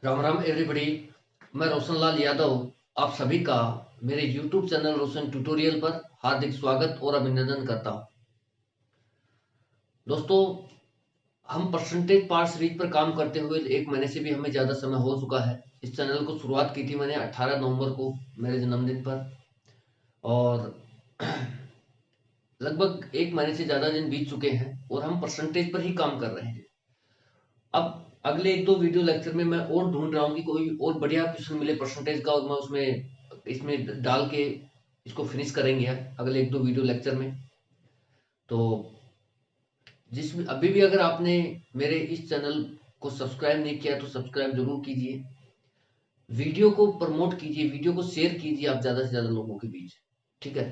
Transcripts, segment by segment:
Ram Ram everybody. मैं रोशन लाल यादव आप सभी का मेरे YouTube चैनल रोशन ट्यूटोरियल पर हार्दिक स्वागत और अभिनंदन करता हूं। दोस्तों, हम परसेंटेज पार्ट सीरीज पर काम करते हुए एक महीने से भी हमें ज़्यादा समय हो चुका है। इस चैनल को शुरुआत की थी मैंने 18 नवंबर को, मेरे जन्मदिन पर, और लगभग एक महीने से ज़्यादा दिन बीत चुके हैं और हम परसेंटेज पर ही काम कर रहे हैं। अब अगले एक दो वीडियो लेक्चर में मैं और ढूंढ रहा हूँ कि कोई और बढ़िया क्वेश्चन मिले परसेंटेज का, और मैं उसमें इसमें डाल के इसको फिनिश करेंगे अगले एक दो वीडियो लेक्चर में। तो जिसमें अभी भी अगर आपने मेरे इस चैनल को सब्सक्राइब नहीं किया तो सब्सक्राइब जरूर कीजिए, वीडियो को प्रमोट कीजिए, वीडियो को शेयर कीजिए आप ज़्यादा से ज़्यादा लोगों के बीच, ठीक है।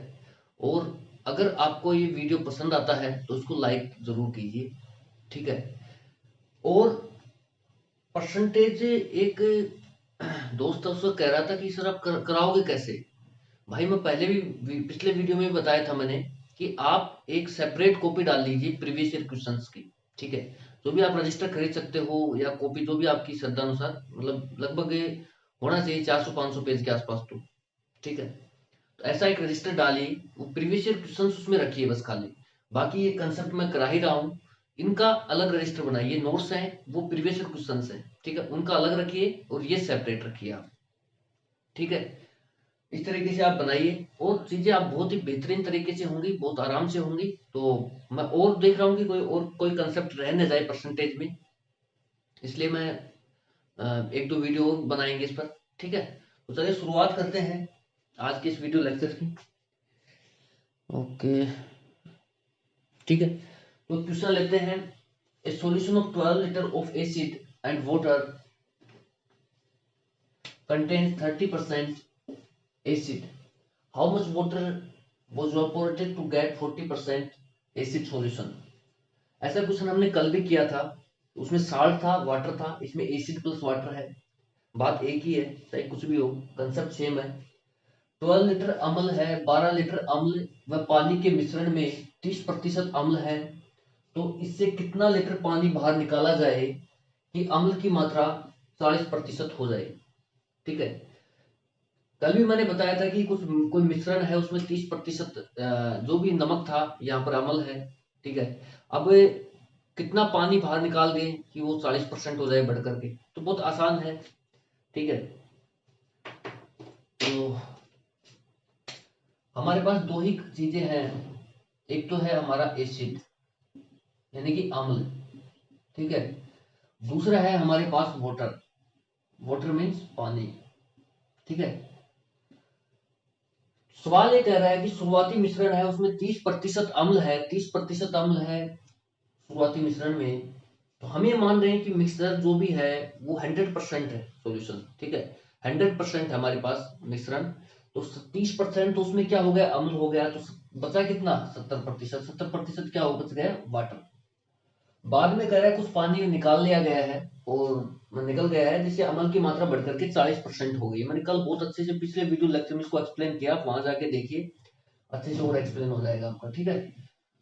और अगर आपको ये वीडियो पसंद आता है तो उसको लाइक जरूर कीजिए, ठीक है। और परसेंटेज एक दोस्त उसको कह रहा था कि सर आप कराओगे कैसे। भाई मैं पहले भी पिछले वीडियो में भी बताया था मैंने कि आप एक सेपरेट कॉपी डाल लीजिए प्रीवियस ईयर क्वेश्चंस की, ठीक है। जो भी आप रजिस्टर खरीद सकते हो या कॉपी जो भी आपकी श्रद्धा अनुसार, मतलब लगभग ये होना चाहिए 400-500 पेज के आसपास, तो ठीक है। तो ऐसा एक रजिस्टर डालिए, वो प्रीवियस ईयर क्वेश्चन उसमें रखिए बस खाली। बाकी ये कंसेप्ट मैं करा ही रहा हूँ, इनका अलग रजिस्टर बनाइए। नोट्स हैं वो प्रीवियस ईयर क्वेश्चन हैं, ठीक है, उनका अलग रखिए और ये सेपरेट रखिए आप, ठीक है। इस तरीके से आप बनाइए और चीजें आप बहुत ही बेहतरीन तरीके से होंगी, बहुत आराम से होंगी। तो मैं और देख रहा हूँ कि कोई कंसेप्ट रह न जाए परसेंटेज में, इसलिए मैं एक दो वीडियो और बनाएंगे इस पर, ठीक है। तो चलिए शुरुआत करते हैं आज के इस वीडियो लेक्चर की। ओके, ठीक है। तो क्वेश्चन लेते हैं। ए solution of 12 litre of acid and water contains 30% acid. How much water was evaporated to get 40% acid solution? ऐसा क्वेश्चन हमने कल भी किया था। उसमें साल्ट था, वाटर था, इसमें एसिड प्लस वाटर है। बात एक ही है, चाहे कुछ भी हो, कंसेप्ट सेम है। 12 लीटर अम्ल है, 12 लीटर अम्ल व पानी के मिश्रण में 30% अम्ल है। तो इससे कितना लीटर पानी बाहर निकाला जाए कि अम्ल की मात्रा 40% हो जाए, ठीक है। कल भी मैंने बताया था कि कुछ कोई मिश्रण है, उसमें 30% जो भी नमक था यहाँ पर अम्ल है, ठीक है। अब कितना पानी बाहर निकाल दें कि वो 40% हो जाए बढ़ करके, तो बहुत आसान है, ठीक है। तो हमारे पास दो ही चीजें हैं, एक तो है हमारा एसिड यानी कि अम्ल, ठीक है। दूसरा है हमारे पास वाटर, वाटर मीन्स पानी, ठीक है। सवाल ये कह रहा है कि शुरुआती मिश्रण है उसमें 30% अम्ल है, 30% अम्ल है शुरुआती मिश्रण में। तो हम ये मान रहे हैं कि मिक्सचर जो भी है वो 100% है सॉल्यूशन, ठीक है। 100% है हमारे पास मिश्रण। तो 30% तो उसमें क्या हो गया, अम्ल हो गया। तो बचा कितना, 70%। 70% क्या हो बच गया, वाटर। बाद में कह रहा है कुछ पानी निकाल लिया गया है और निकल गया है, जिससे अम्ल की मात्रा बढ़कर के 40% हो गई। मैंने कल बहुत अच्छे से पिछले वीडियो लेक्चर में इसको एक्सप्लेन किया, आप वहां जाके देखिए, अच्छे से और एक्सप्लेन हो जाएगा आपका, ठीक है।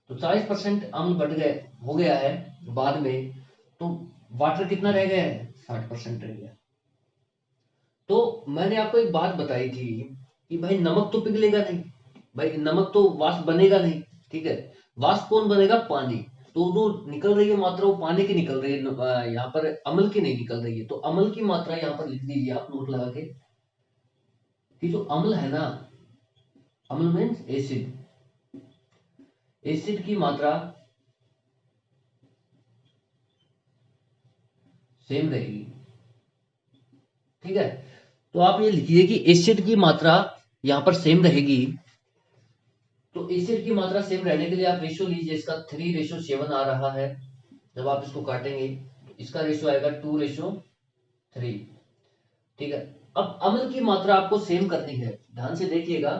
तो 40% अम्ल बढ़ गए, हो गया है बाद में। तो वाटर कितना रह गया है, 60% रह गया। तो मैंने आपको एक बात बताई थी कि भाई नमक तो पिघलेगा नहीं, भाई नमक तो वाष्प बनेगा नहीं, ठीक है। वाष्प कौन बनेगा, पानी। तो जो निकल रही है मात्रा वो पानी की निकल रही है, यहाँ पर अम्ल की नहीं निकल रही है। तो अम्ल की मात्रा यहाँ पर लिख दीजिए आप नोट लगा के कि जो अम्ल है ना, अम्ल मीन्स एसिड, एसिड की मात्रा सेम रहेगी, ठीक है। तो आप ये लिखिए कि एसिड की मात्रा यहां पर सेम रहेगी। तो एसिड की मात्रा सेम रहने के लिए आप रेशियो लीजिए, इसका 3:7 आ रहा है। जब आप इसको काटेंगे तो इसका रेशियो आएगा 2:3, ठीक है। अब अम्ल की मात्रा आपको सेम करनी है, ध्यान से देखिएगा।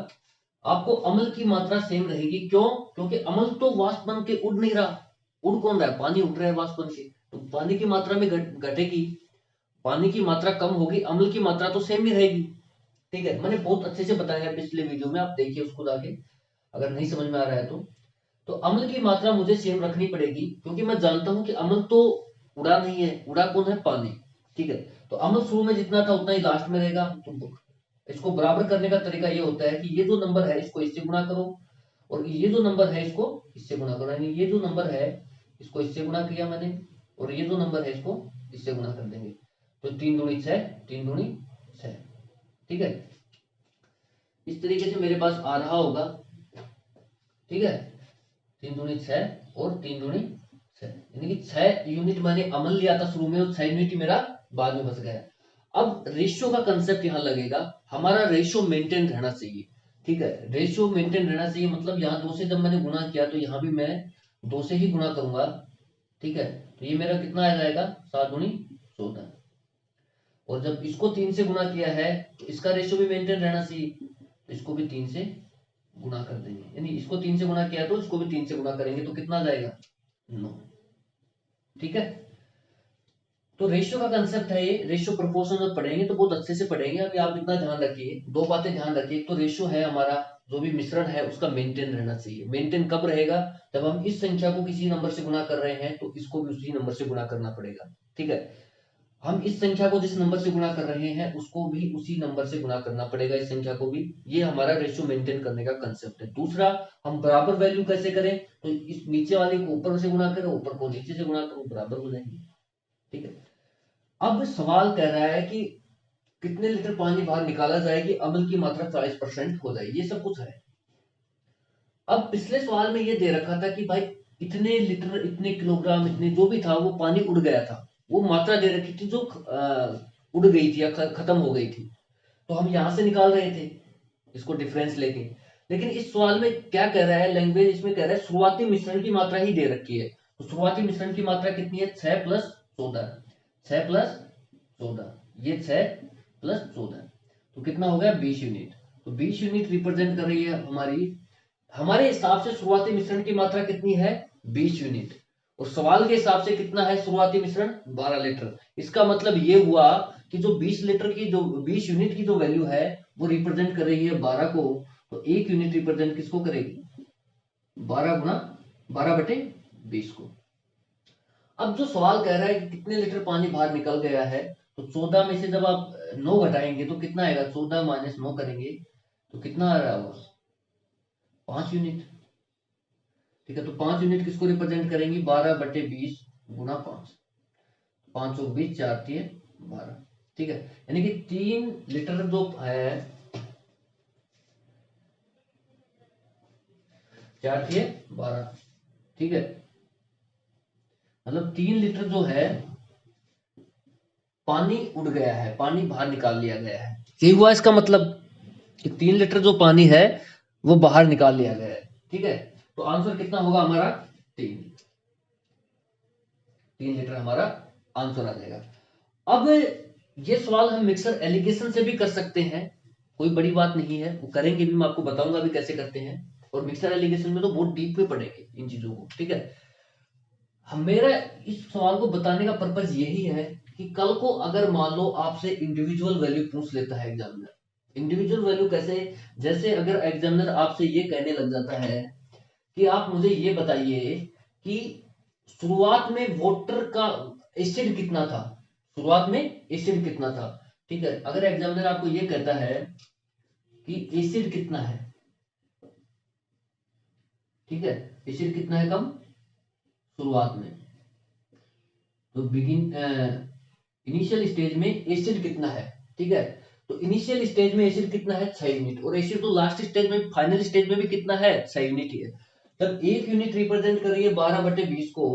आपको अम्ल की मात्रा सेम रहेगी, क्यों, क्योंकि अम्ल तो वाष्प बन के उड़ नहीं रहा। उड़ कौन रहा है, पानी उड़ रहा है वाष्प बन के। तो पानी की मात्रा में घटेगी, पानी की मात्रा कम होगी, अम्ल की मात्रा तो सेम ही रहेगी, ठीक है। मैंने बहुत अच्छे से बताया है पिछले वीडियो में, आप देखिए उसको जाके, अगर नहीं समझ में आ रहा है तो। तो अम्ल की मात्रा मुझे सेम रखनी पड़ेगी, क्योंकि मैं जानता हूं कि अम्ल तो उड़ा नहीं है, उड़ा कौन है, पानी, ठीक है। तो अम्ल शुरू में जितना था उतना ही लास्ट में रहेगा। तो इसको बराबर करने का तरीका ये होता है कि ये जो नंबर है इसको इससे गुणा करो, और ये जो नंबर है इसको इससे गुणा करो, यानी ये जो नंबर है इसको इससे गुणा किया मैंने, और ये जो नंबर है इसको इससे गुणा कर देंगे। तो 3 दूनी 6, 3 दूनी 6। ठीक है, इस तरीके से मेरे पास आ रहा होगा। ठीक है, 3 दूनी 6 और 3 दूनी 6, यानी कि 6 यूनिट मैंने अमल लिया था शुरू में और 6 यूनिट मेरा बाद में बच गया। अब रेशियो का कंसेप्ट यहां लगेगा, हमारा रेशियो मेंटेन रहना चाहिए। ठीक है, रेशियो मेंटेन रहना चाहिए मतलब यहाँ 2 से जब मैंने गुणा किया तो यहाँ भी मैं 2 से ही गुणा करूंगा। ठीक है, तो ये मेरा कितना आ जाएगा 7 दूनी 14, और जब इसको 3 से गुणा किया है तो इसका रेशियो भी मेंटेन रहना चाहिए, तो इसको भी 3 से गुणा कर देंगे, यानी इसको 3 से गुणा किया तो इसको भी 3 से गुणा करेंगे तो कितना जाएगा 9। ठीक है, तो रेशियो का कंसेप्ट है ये, रेशियो प्रोपोर्शन में पढ़ेंगे तो बहुत अच्छे से पढ़ेंगे। अभी आप इतना ध्यान रखिए, 2 बातें ध्यान रखिए। तो रेशियो है हमारा जो भी मिश्रण है उसका मेंटेन रहना चाहिए। मेंटेन कब रहेगा, जब हम इस संख्या को किसी नंबर से गुणा कर रहे हैं तो इसको भी उसी नंबर से गुणा करना पड़ेगा। ठीक है, हम इस संख्या को जिस नंबर से गुणा कर रहे हैं उसको भी उसी नंबर से गुणा करना पड़ेगा, इस संख्या को भी। ये हमारा रेशियो मेंटेन करने का कंसेप्ट है। दूसरा, हम बराबर वैल्यू कैसे करें, तो इस नीचे वाले को ऊपर से गुणा करो, ऊपर को नीचे से गुणा करो, बराबर हो जाएंगे। ठीक है, अब सवाल कह रहा है कि कितने लीटर पानी बाहर निकाला जाए कि अम्ल की मात्रा 40% हो जाए, ये सब कुछ है। अब पिछले सवाल में ये दे रखा था कि भाई इतने लीटर, इतने किलोग्राम, इतने जो भी था वो पानी उड़ गया था, वो मात्रा दे रखी थी जो उड़ गई थी या खत्म हो गई थी, तो हम यहां से निकाल रहे थे इसको डिफरेंस लेके। लेकिन इस सवाल में क्या कह रहा है, लैंग्वेज इसमें कह रहा है शुरुआती मिश्रण की मात्रा ही दे रखी है। तो शुरुआती मिश्रण की मात्रा कितनी है 6 + 14, 6 + 14, ये 6 + 14, तो कितना हो गया 20 यूनिट। तो 20 यूनिट रिप्रेजेंट कर रही है हमारे हिसाब से शुरुआती मिश्रण की मात्रा कितनी है 20 यूनिट, और सवाल के हिसाब से कितना है शुरुआती मिश्रण 12 लीटर। इसका मतलब ये हुआ कि जो 20 लीटर की जो 20 यूनिट की जो वैल्यू है वो रिप्रेजेंट कर रही है 12 को, तो 1 यूनिट रिप्रेजेंट किसको करेगी 12 गुना 12/20 को। अब जो सवाल कह रहा है कि कितने लीटर पानी बाहर निकल गया है, तो 14 में से जब आप 9 घटाएंगे तो कितना आएगा, 14 - 9 करेंगे तो कितना आ रहा होगा 5 यूनिट। ठीक है, तो 5 यूनिट किसको रिप्रेजेंट करेंगी 12/20 गुना 5, 5 × 20, 4 × 12। ठीक है, यानी कि 3 लीटर जो है 4 × 12। ठीक है, मतलब 3 लीटर जो है पानी उड़ गया है, पानी बाहर निकाल लिया गया है। यही हुआ इसका मतलब कि 3 लीटर जो पानी है वो बाहर निकाल लिया गया है। ठीक है, तो आंसर कितना होगा हमारा 3 लीटर हमारा आंसर आ जाएगा। अब ये सवाल हम मिक्सर एलिगेशन से भी कर सकते हैं, कोई बड़ी बात नहीं है, वो करेंगे भी, मैं आपको बताऊंगा भी कैसे करते हैं। और मिक्सर एलिगेशन में तो बहुत डीप में पढ़ेंगे इन चीजों को। ठीक है, मेरा इस सवाल को बताने का पर्पज यही है कि कल को अगर मान लो आपसे इंडिविजुअल वैल्यू पूछ लेता है एग्जामिनर, इंडिविजुअल वैल्यू कैसे, जैसे अगर एग्जामिनर आपसे ये कहने लग जाता है कि आप मुझे ये बताइए कि शुरुआत में वाटर का एसिड कितना था, शुरुआत में एसिड कितना था। ठीक है, अगर एग्जामिनर आपको ये कहता है कि एसिड कितना है, ठीक है, एसिड कितना है कम शुरुआत में, तो इनिशियल स्टेज में एसिड कितना है। ठीक है, तो इनिशियल स्टेज में एसिड कितना है 6 यूनिट, और एसिड तो लास्ट स्टेज में फाइनल स्टेज में भी कितना है 6 यूनिट ही है। जब 1 यूनिट रिप्रेजेंट कर रही है 12/20 को,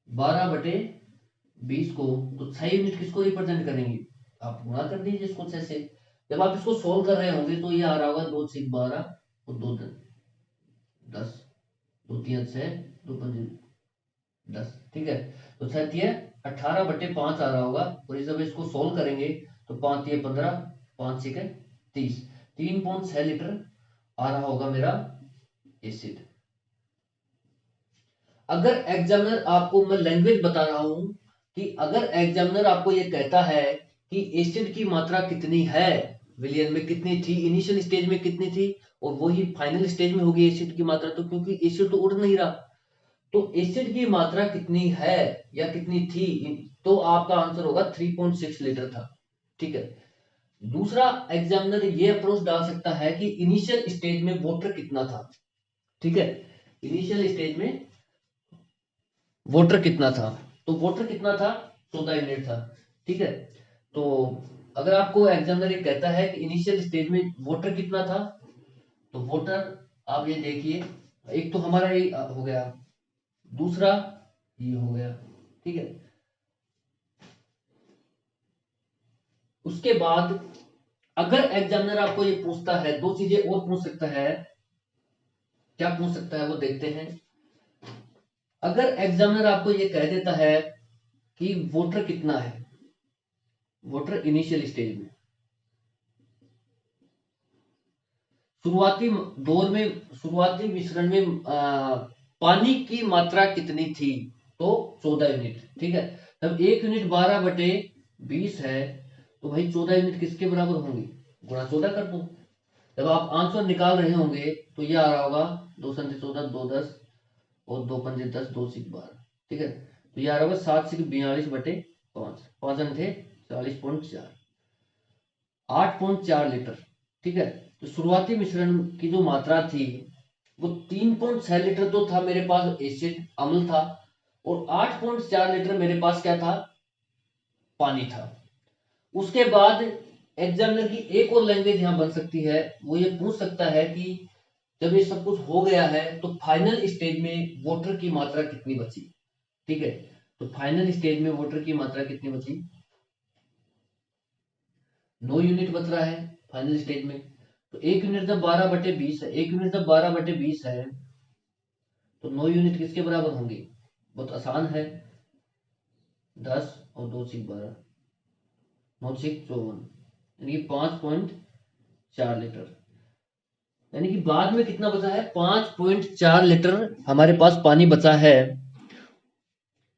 12/20 को, तो 6 यूनिट किसको रिप्रेजेंट करेंगे, आप गुणा कर दीजिए इसको 6 से। जब आप इसको सोल्व कर रहे होंगे तो ये आ रहा होगा 2 × 6 = 12 और 2 × 10, 2 × 3 = 6, 2 × 5 = 10। ठीक है, तो 6 × 18/5 आ रहा होगा, और जब इसको सोल्व करेंगे तो 5 × 15, 5 × 6 = 30, 3.6 लीटर आ रहा होगा मेरा एसिड। अगर एग्जामिनर आपको, मैं लैंग्वेज बता रहा हूं कि अगर एग्जामिनर आपको ये कहता है कि एसिड की मात्रा कितनी है, विलियन में कितनी थी, इनिशियल स्टेज में कितनी थी, और वही फाइनल स्टेज में होगी एसिड की मात्रा, तो क्योंकि एसिड तो उड़ नहीं रहा, तो एसिड की मात्रा कितनी है या कितनी थी तो आपका आंसर होगा 3.6 लीटर था। ठीक है। दूसरा एग्जामिनर ये अप्रोच डाल सकता है कि इनिशियल स्टेज में वाटर कितना था। ठीक है, इनिशियल स्टेज में वाटर कितना था, तो वाटर कितना था, 14 यूनिट था। ठीक है, तो अगर आपको एग्जामिनर ये कहता है कि इनिशियल स्टेज में वाटर कितना था, तो वाटर आप ये देखिए, एक तो हमारा ये हो गया, दूसरा ये हो गया। ठीक है, उसके बाद अगर एग्जामिनर आपको ये पूछता है, दो चीजें और पूछ सकता है, क्या पूछ सकता है वो देखते हैं। अगर एग्जामिनर आपको ये कह देता है कि वाटर कितना है, वाटर इनिशियल स्टेज में, शुरुआती दौर में, शुरुआती मिश्रण में पानी की मात्रा कितनी थी, तो 14 यूनिट। ठीक है, तब 1 यूनिट 12/20 है, तो भाई 14 यूनिट किसके बराबर होंगी, गुणा 14 कर दो। जब आप आंसर निकाल रहे होंगे तो ये आ रहा होगा 2×14 2 10 और 2×5 10 2×6 12। ठीक है, तो ये आ रहा होगा 7×42/5, 5 थे 40.4, 8.4 लीटर। ठीक है, तो शुरुआती मिश्रण की जो मात्रा थी वो 3.6 लीटर तो था मेरे पास, एसिड अम्ल था, और 8.4 लीटर मेरे पास क्या था, पानी था। उसके बाद एग्जामिनर की एक और लैंग्वेज यहां बन सकती है, वो ये पूछ सकता है कि जब ये सब कुछ हो गया है तो फाइनल स्टेज में वाटर की मात्रा कितनी बची। ठीक है, तो फाइनल स्टेज में वाटर की मात्रा कितनी बची, 9 यूनिट बच रहा है फाइनल स्टेज में। तो 1 यूनिट जब 12/20 है, 1 यूनिट जब 12/20 है, तो 9 यूनिट किसके बराबर होंगे, बहुत आसान है, 10 और 2×6 12, 9×6 54, यानी कि 5.4 लीटर। यानी कि बाद में कितना बचा है, 5.4 लीटर हमारे पास पानी बचा है।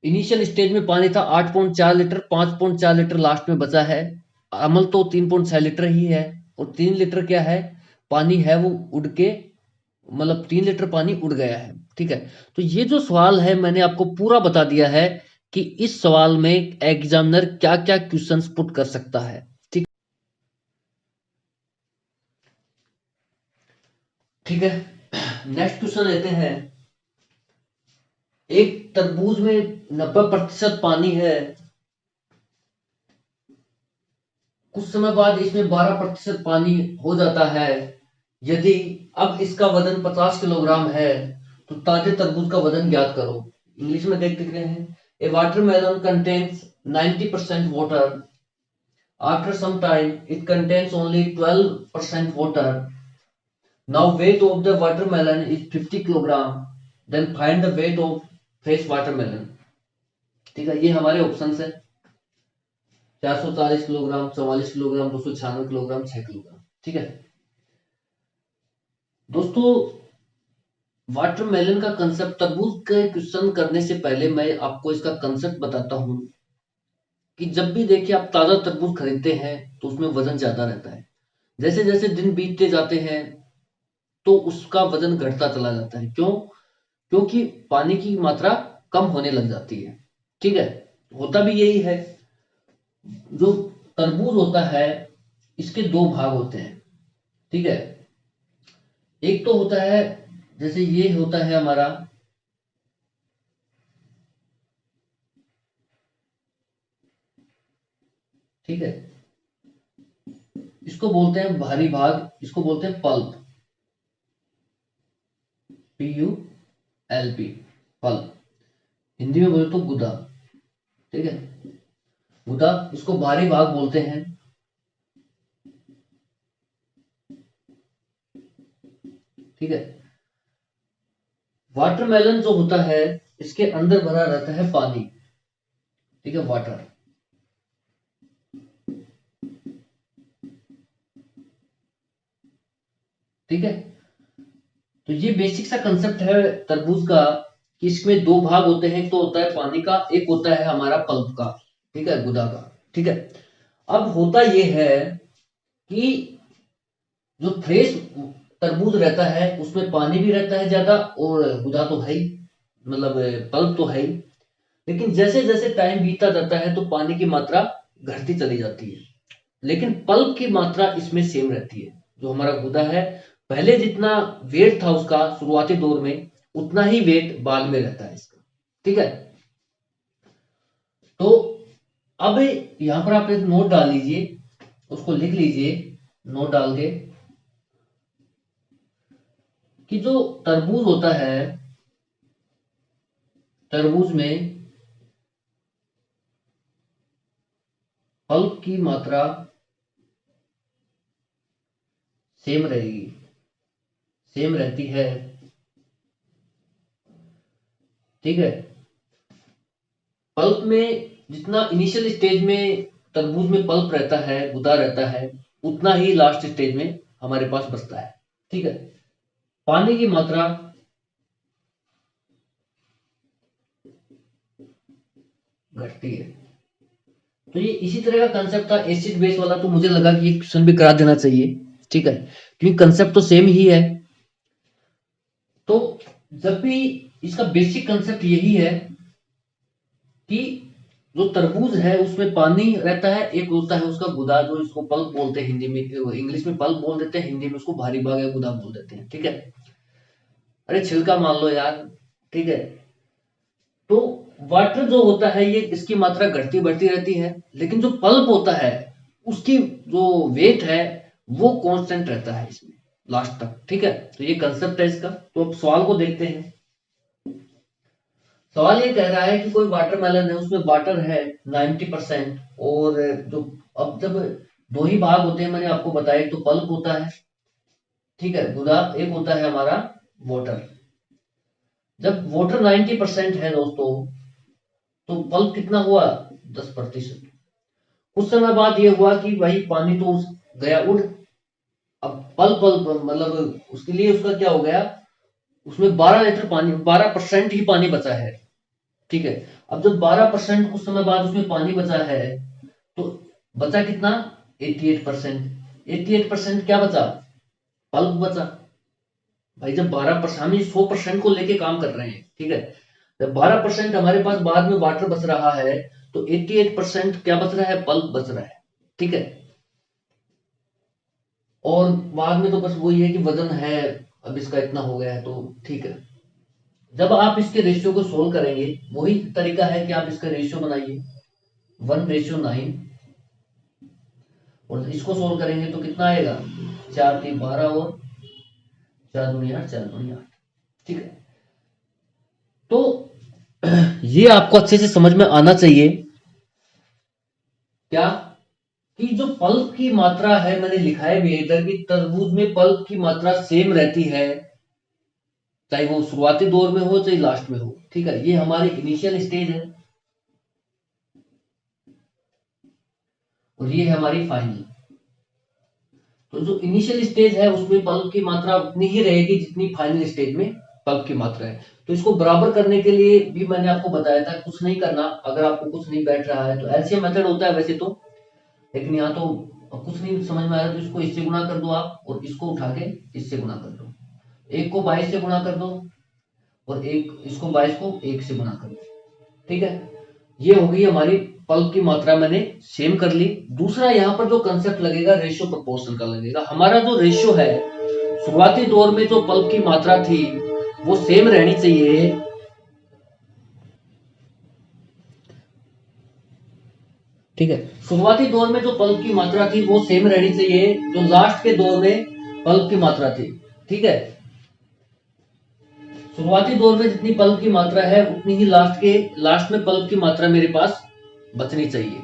इनिशियल स्टेज में पानी था 8.4 लीटर, 5.4 लीटर लास्ट में बचा है। अमल तो 3.6 लीटर ही है, और 3 लीटर क्या है, पानी है वो उड़ के, मतलब 3 लीटर पानी उड़ गया है। ठीक है, तो ये जो सवाल है मैंने आपको पूरा बता दिया है कि इस सवाल में एग्जामिनर क्या क्या क्वेश्चंस पुट कर सकता है। ठीक, ठीक है, नेक्स्ट क्वेश्चन लेते हैं। एक तरबूज में 90% पानी है, कुछ समय बाद इसमें 12% पानी हो जाता है। यदि अब इसका वजन 50 किलोग्राम है, तो ताजे तरबूज का वजन ज्ञात करो। इंग्लिश में देख रहे हैं, a watermelon contains 90% water, after some time it contains only 12% water, now weight of the watermelon is 50 kilogram, then find the weight of fresh watermelon. ठीक है, ये हमारे ऑप्शन है, 440 किलोग्राम, 44 किलोग्राम, 296 किलोग्राम, 6 किलोग्राम। ठीक है दोस्तों, वाटरमेलन का concept, तरबूज के क्वेश्चन करने से पहले मैं आपको इसका कंसेप्ट बताता हूं कि जब भी देखिए आप ताजा तरबूज खरीदते हैं तो उसमें वजन ज्यादा रहता है। जैसे जैसे दिन बीतते जाते हैं तो उसका वजन घटता चला जाता है। क्यों? क्योंकि पानी की मात्रा कम होने लग जाती है। ठीक है, होता भी यही है। जो तरबूज होता है इसके दो भाग होते हैं। ठीक है, एक तो होता है, जैसे ये होता है हमारा, ठीक है, इसको बोलते हैं भारी भाग, इसको बोलते हैं पल्प, PULP, पल्प। हिंदी में बोले तो गुदा। ठीक है, गुदा, इसको भारी भाग बोलते हैं। ठीक है, वाटरमेलन जो होता है इसके अंदर भरा रहता है पानी। ठीक है, वाटर। ठीक है, तो ये बेसिक सा कंसेप्ट है तरबूज का कि इसमें दो भाग होते हैं, एक तो होता है पानी का, एक होता है हमारा पल्प का। ठीक है, गुदा का। ठीक है, अब होता यह है कि जो फ्रेश तरबूज रहता है उसमें पानी भी रहता है ज्यादा, और गुदा तो है ही, मतलब पल्प तो है ही। लेकिन जैसे जैसे टाइम बीतता जाता है तो पानी की मात्रा घटती चली जाती है, लेकिन पल्प की मात्रा इसमें सेम रहती है। जो हमारा गुदा है, पहले जितना वेट था उसका शुरुआती दौर में, उतना ही वेट बाद में रहता है इसका। ठीक है, तो अब यहां पर आप एक नोट डाल लीजिए, उसको लिख लीजिए नोट डाल के, कि जो तरबूज होता है, तरबूज में पल्प की मात्रा सेम रहेगी, सेम रहती है। ठीक है, पल्प में जितना इनिशियल स्टेज में तरबूज में पल्प रहता है, गुदा रहता है, उतना ही लास्ट स्टेज में हमारे पास बचता है। ठीक है, पानी की मात्रा घटती है। तो ये इसी तरह का कंसेप्ट था एसिड बेस वाला, तो मुझे लगा कि ये क्वेश्चन भी करा देना चाहिए। ठीक है, क्योंकि कंसेप्ट तो सेम ही है। तो जब भी इसका बेसिक कंसेप्ट यही है कि जो तरबूज है उसमें पानी रहता है, एक होता है उसका गुदा, जो इसको पल्प बोलते हैं हिंदी में, इंग्लिश में पल्प बोल देते हैं, हिंदी में उसको भारी भाग या गुदा बोल देते हैं। ठीक है, अरे छिलका मान लो यार। ठीक है, तो वाटर जो होता है ये इसकी मात्रा घटती बढ़ती रहती है, लेकिन जो पल्प होता है उसकी जो वेट है वो कांस्टेंट रहता है इसमें लास्ट तक। ठीक है, तो ये कंसेप्ट है इसका। तो अब सवाल को देखते हैं। सवाल ये कह रहा है कि कोई वाटरमेलन है, उसमें वाटर है 90%, और जो अब जब दो ही भाग होते हैं, मैंने आपको बताया, एक तो पल्प होता है, ठीक है, गुदा, एक होता है हमारा वाटर। जब वाटर 90% है दोस्तों, तो पल्प कितना हुआ? 10%। कुछ समय बाद ये हुआ कि भाई पानी तो गया उड़, अब पल्प पल्प मतलब उसके लिए उसका क्या हो गया, उसमें 12 लीटर पानी, 12% ही पानी बचा है। ठीक है, अब जब 12% कुछ समय बाद उसमें पानी बचा है, तो बचा कितना? 88%। 88% क्या बचा? पल्प बचा। भाई जब 12%, हम 100% को लेके काम कर रहे हैं, ठीक है, जब 12% हमारे पास बाद में वाटर बच रहा है, तो 88% क्या बच रहा है? पल्प बच रहा है। ठीक है, और बाद में तो बस वही है कि वजन है, अब इसका इतना हो गया है, तो ठीक है। जब आप इसके रेशियो को सोल्व करेंगे, वही तरीका है कि आप इसका रेशियो बनाइए 1:9, और इसको सोल्व करेंगे तो कितना आएगा? 4×3=12 और 4×2=8, 4×2=8। ठीक है, तो ये आपको अच्छे से समझ में आना चाहिए क्या, कि जो पल्प की मात्रा है, मैंने लिखा है भी इधर कि तरबूज में पल्प की मात्रा सेम रहती है, चाहे वो शुरुआती दौर में हो चाहे लास्ट में हो। ठीक है, ये हमारी इनिशियल स्टेज है, और ये है हमारी फाइनल। तो जो इनिशियल स्टेज है उसमें पल्प की मात्रा उतनी ही रहेगी जितनी फाइनल स्टेज में पल्प की मात्रा है। तो इसको बराबर करने के लिए भी मैंने आपको बताया था, कुछ नहीं करना। अगर आपको कुछ नहीं बैठ रहा है तो एलसीएम मेथड होता है वैसे तो, लेकिन यहाँ तो कुछ नहीं समझ में आ रहा तो इसको इससे गुणा कर दो आप, और इसको उठा के इससे गुणा कर दो। एक को 22 से गुणा कर दो, और एक इसको 22 को 1 से गुणा कर दो। ठीक है, ये होगी हमारी पल्प की मात्रा, मैंने सेम कर ली। दूसरा यहाँ पर जो कंसेप्ट लगेगा रेशियो प्रोपोर्शन का लगेगा। हमारा जो रेशियो है, शुरुआती दौर में जो पल्प की मात्रा थी वो सेम रहनी चाहिए। ठीक है, शुरुआती दौर में जो पल्प की मात्रा थी वो सेम रहनी चाहिए जो लास्ट के दौर में पल्प की मात्रा थी। ठीक है, शुरुआती दौर में जितनी पल्प की मात्रा है उतनी ही लास्ट में पल्प की मात्रा मेरे पास बचनी चाहिए।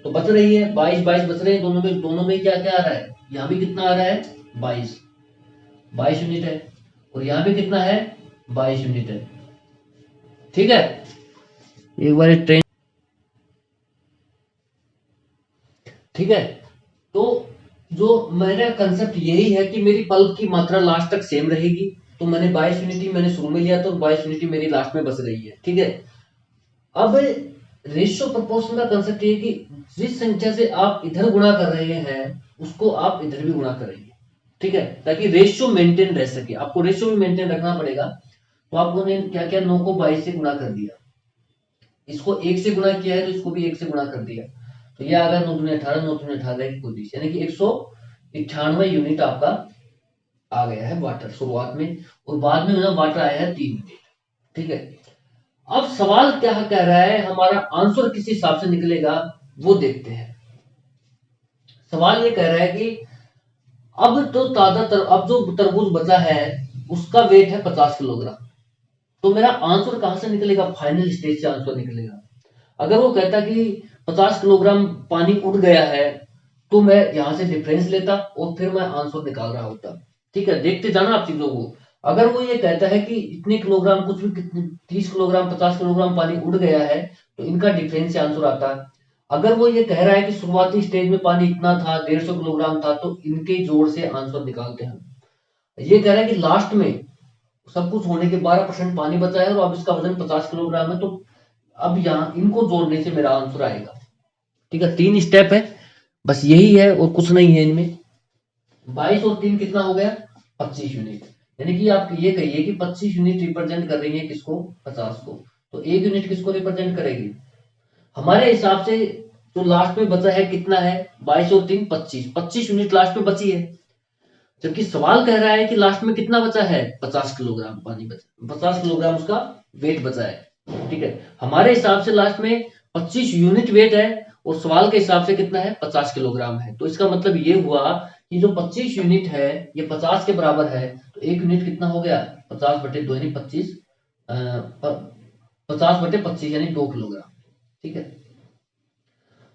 तो बच रही है 22 बच रहे हैं दोनों में क्या क्या आ रहा है? यहाँ भी कितना आ रहा है? 22 यूनिट है, और यहाँ भी कितना है? 22 यूनिट है। ठीक है, एक बार ट्रेन। ठीक है, तो जो मेरा कंसेप्ट यही है कि मेरी पल्प की मात्रा लास्ट तक सेम रहेगी। तो मैंने 22 यूनिटी मैंने शुरू में लिया, तो 22 यूनिटी मेरी लास्ट में बच रही है। ठीक है, अब रेशियो प्रोपोर्शन का कंसेप्ट ये कि जिस संख्या से आप इधर गुणा कर रहे हैं उसको आप इधर भी गुणा करेंगे। ठीक है, ताकि रेशियो मेंटेन रह सके। आपको रेशियो भी मेंटेन रखना पड़ेगा। तो आपने क्या क्या 9 को 22 से गुणा कर दिया, इसको 1 से गुणा किया है तो इसको भी 1 से गुणा कर दिया, तो ये आ गया 9 दूनी 18, 9 दूनी 18 की 19, यानी कि 198 यूनिट आपका आ गया है वाटर शुरुआत में, और बाद में वाटर आया है 3 यूनिट। ठीक है, अब सवाल क्या कह रहा है, हमारा आंसर किस हिसाब से निकलेगा वो देखते हैं। सवाल ये कह रहा है कि अब तो अब जो तरबूज बचा है उसका वेट है 50 किलोग्राम, तो मेरा आंसर कहां से निकलेगा, फाइनल स्टेज से आंसर निकलेगा। अगर वो कहता कि 50 किलोग्राम पानी उड़ गया है तो मैं यहां से डिफरेंस लेता और फिर मैं आंसर निकाल रहा होता। ठीक है, देखते जाना आप चीजों को। अगर वो ये कहता है कि इतने किलोग्राम कुछ भी, कितने 30 किलोग्राम 50 किलोग्राम पानी उड़ गया है, तो इनका डिफरेंस से आंसर आता। अगर वो ये कह रहा है कि शुरुआती स्टेज में पानी इतना था, 150 किलोग्राम था, तो इनके जोड़ से आंसर निकालते हैं। ये कह रहा है कि लास्ट में सब कुछ होने के 12% पानी बचा है और अब इसका वजन 50 किलोग्राम है, तो अब यहाँ इनको जोड़ने से मेरा आंसर आएगा। ठीक है, 3 स्टेप है, बस यही है और कुछ नहीं है इनमें। 22 और 3 कितना हो गया, 25 यूनिट। यानी कि आप ये कहिए कि 25 यूनिट रिप्रेजेंट कर रही है किसको, 50 को, तो 1 यूनिट किसको रिप्रेजेंट करेगी, हमारे हिसाब से जो लास्ट में बचा है कितना है, 22 और 3 25, 25 यूनिट लास्ट में बची है। जबकि सवाल कह रहा है कि लास्ट में कितना बचा है, 50 किलोग्राम पानी बचा, 50 किलोग्राम उसका वेट बचा है। ठीक है, हमारे हिसाब से लास्ट में 25 यूनिट वेट है और सवाल के हिसाब से कितना है, 50 किलोग्राम है। तो इसका मतलब ये हुआ कि जो 25 यूनिट है ये 50 के बराबर है, तो 1 यूनिट कितना हो गया, 50/2 यानी 25, 50/25 यानी 2 किलोग्राम। ठीक है,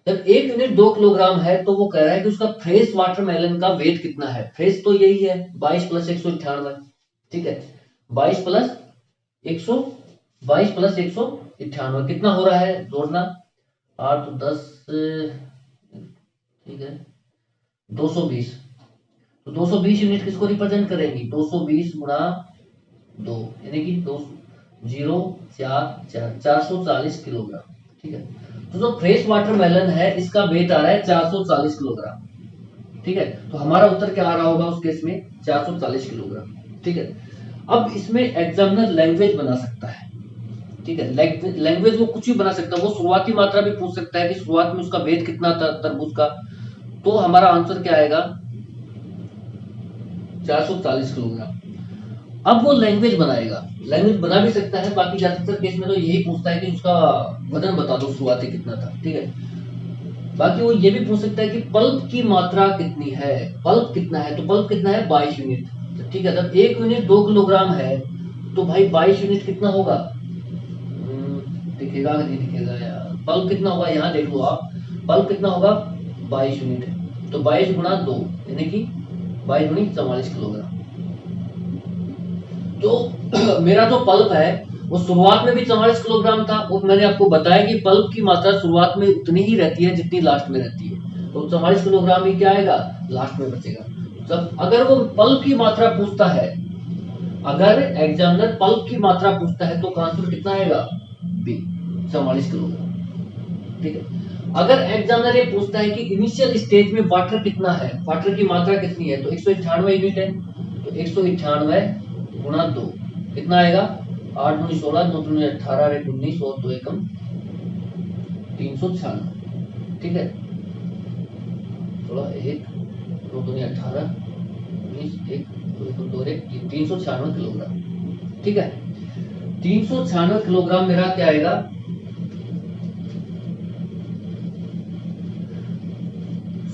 जब 1 यूनिट 2 किलोग्राम है तो वो कह रहा है कि उसका फ्रेश वाटरमेलन का वेट कितना है। फ्रेश तो यही है 22 + 198। ठीक है, 22 + 198 कितना हो रहा है, जोड़ना 8 तो 10, ठीक है 220। तो 220 यूनिट किसको रिप्रेजेंट करेंगी, 220 गुणा 2 यानी कि 2 0 4 440 किलोग्राम। ठीक है, तो जो फ्रेश वाटरमेलन है इसका वेट आ रहा है 440 किलोग्राम। ठीक है, तो हमारा उत्तर क्या आ रहा होगा उस केस में, 440 किलोग्राम। ठीक है, अब इसमें एग्जामिनर लैंग्वेज बना सकता है। ठीक है, लैंग्वेज वो कुछ भी बना सकता है, वो शुरुआती मात्रा भी पूछ सकता है कि शुरुआत में उसका वेट कितना था तरबूज का, तो हमारा आंसर क्या आएगा, 440 किलोग्राम। अब वो लैंग्वेज बनाएगा, लैंग्वेज बना भी सकता है, बाकी ज्यादातर केस में तो यही पूछता है कि उसका वजन बता दो शुरुआती कितना था। ठीक है, बाकी वो ये भी पूछ सकता है कि पल्प की मात्रा कितनी है, पल्प कितना है, तो पल्प कितना है 22 यूनिट। ठीक है, जब 1 यूनिट 2 किलोग्राम है तो भाई 22 यूनिट कितना होगा, दिखेगा कि नहीं दिखेगा यार, पल्प कितना होगा यहाँ देख लो आप, पल्प कितना होगा 22 यूनिट है, तो 22 गुणा 2 यानी कि 22 गुणी 44 किलोग्राम। तो मेरा जो पल्प है वो शुरुआत में भी 44 किलोग्राम था, और मैंने आपको बताया कि पल्प की मात्रा शुरुआत में उतनी ही रहती है जितनी लास्ट में रहती है, तो 44 किलोग्राम ही क्या आएगा, लास्ट में बचेगा। जब अगर वो पल्प की मात्रा पूछता है, अगर एग्जामिनर पल्प की मात्रा पूछता है तो आंसर कितना आएगा, बी 44 किलोग्राम। ठीक है, अगर एग्जामिनर ये पूछता है कि इनिशियल स्टेज में वाटर कितना है, वाटर की मात्रा कितनी है, तो 198 यूनिट है, तो 198 गुणा 2 कितना आएगा, 8 दूनी 16, 9 दूनी 18, 1 19 और 2 एकम 396। ठीक है, 16 1 9 दूनी 18 19 1 2 एकम 2 396 किलोग्राम। ठीक है, 396 किलोग्राम मेरा क्या आएगा,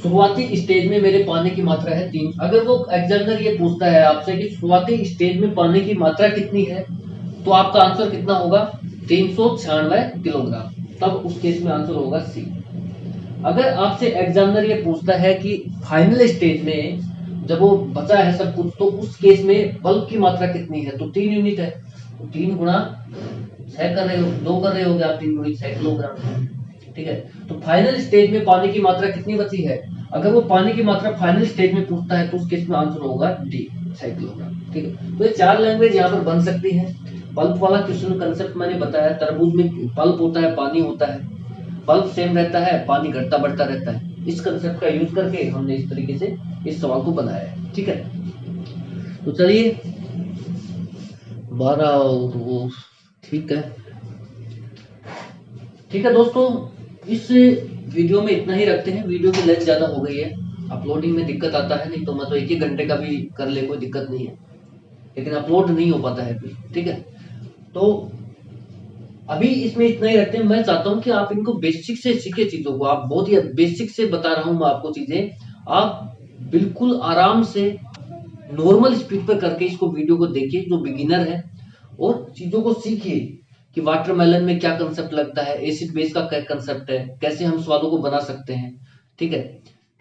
शुरुआती स्टेज में मेरे पानी की मात्रा है 3। अगर वो एग्जामिनर ये पूछता है आपसे कि शुरुआती स्टेज में पानी की मात्रा कितनी है, तो आपका आंसर कितना होगा, 396 किलोग्राम, तब उस केस में आंसर होगा सी। अगर आपसे एग्जामिनर ये पूछता है कि फाइनल स्टेज में जब वो बचा है सब कुछ, तो उस केस में बल्ब की मात्रा कितनी है, तो 3 यूनिट है, तो 3 गुणा 6 कर रहे हो, 2 कर रहे हो आप, 3 गुणी 6 किलोग्राम। ठीक है, तो फाइनल स्टेज में पानी की मात्रा कितनी बची है, अगर वो पानी की मात्रा फाइनल स्टेज में पूछता है तो उस केस में आंसर होगा डी 6 किलोग्राम। ठीक है, तो ये 4 लैंग्वेज यहाँ पर बन सकती है। पल्प वाला क्वेश्चन कंसेप्ट मैंने बताया, तरबूज में पल्प होता है, पानी होता है, पल्प सेम रहता है, पानी घटता बढ़ता रहता है। इस कंसेप्ट का यूज करके हमने इस तरीके से इस सवाल को बनाया है। ठीक है, तो चलिए 12 ठीक है, ठीक है दोस्तों, इस वीडियो में इतना ही रखते हैं। वीडियो की लेंथ ज्यादा हो गई है, अपलोडिंग में दिक्कत आता है, नहीं तो मैं तो 1-1 घंटे का भी कर ले, कोई दिक्कत नहीं है, लेकिन अपलोड नहीं हो पाता है फिर। ठीक है, तो अभी इसमें इतना ही रखते हैं। मैं चाहता हूं कि आप इनको बेसिक से सीखे चीजों को, आप बहुत ही बेसिक से बता रहा हूं मैं आपको चीजें, आप बिल्कुल आराम से नॉर्मल स्पीड पर करके इसको वीडियो को देखिए जो बिगिनर है, और चीजों को सीखिए कि वाटरमेलन में क्या कंसेप्ट लगता है, एसिड बेस का क्या कंसेप्ट है, कैसे हम स्वादों को बना सकते हैं। ठीक है,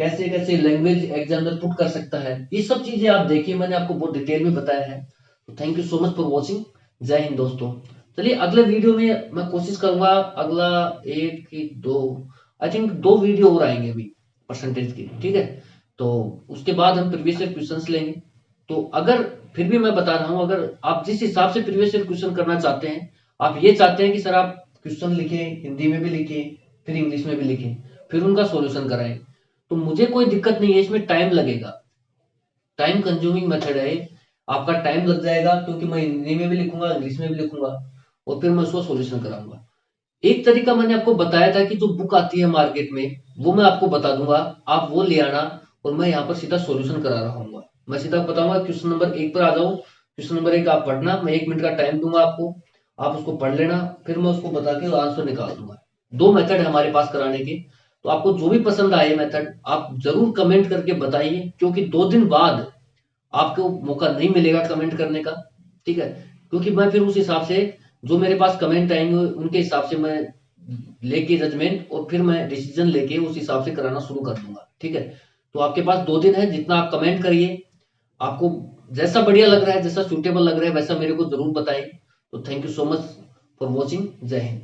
कैसे कैसे लैंग्वेज एग्जामिनर पुट कर सकता है, ये सब चीजें आप देखिए, मैंने आपको बहुत डिटेल में बताया है। तो thank you so much for watching. जय हिंद दोस्तों। चलिए अगले वीडियो में मैं कोशिश करूंगा, अगला 1 की 2, आई थिंक 2 वीडियो और आएंगे अभी परसेंटेज की। ठीक है, तो उसके बाद हम प्रीवियस ईयर क्वेश्चंस लेंगे। तो अगर फिर भी मैं बता रहा हूं, अगर आप जिस हिसाब से प्रीवियस ईयर क्वेश्चन करना चाहते हैं, आप ये चाहते हैं कि सर आप क्वेश्चन लिखें, हिंदी में भी लिखें, फिर इंग्लिश में भी लिखें, फिर उनका सॉल्यूशन कराएं, तो मुझे कोई दिक्कत नहीं है, इसमें टाइम लगेगा, टाइम कंज्यूमिंग मेथड है, आपका टाइम लग जाएगा, क्योंकि मैं हिंदी में भी लिखूंगा, इंग्लिश में भी लिखूंगा, और फिर मैं उसको सॉल्यूशन कराऊंगा। एक तरीका मैंने आपको बताया था कि जो बुक आती है मार्केट में, वो मैं आपको बता दूंगा, आप वो ले आना, और मैं यहाँ पर सीधा सॉल्यूशन करा रहा हूँ। मैं सीधा बताऊंगा क्वेश्चन नंबर 1 पर आ जाओ, क्वेश्चन नंबर 1 आप पढ़ना, मैं 1 मिनट का टाइम दूंगा आपको, आप उसको पढ़ लेना, फिर मैं उसको बता के आंसर निकाल दूंगा। 2 मेथड है हमारे पास कराने के, तो आपको जो भी पसंद आए मेथड आप जरूर कमेंट करके बताइए, क्योंकि 2 दिन बाद आपको मौका नहीं मिलेगा कमेंट करने का। ठीक है, क्योंकि मैं फिर उस हिसाब से जो मेरे पास कमेंट आएंगे उनके हिसाब से मैं लेके जजमेंट, और फिर मैं डिसीजन लेके उस हिसाब से कराना शुरू कर दूंगा। ठीक है, तो आपके पास 2 दिन है, जितना आप कमेंट करिए, आपको जैसा बढ़िया लग रहा है, जैसा सूटेबल लग रहा है, वैसा मेरे को जरूर बताएं। तो thank you so much for watching. जय हिंद।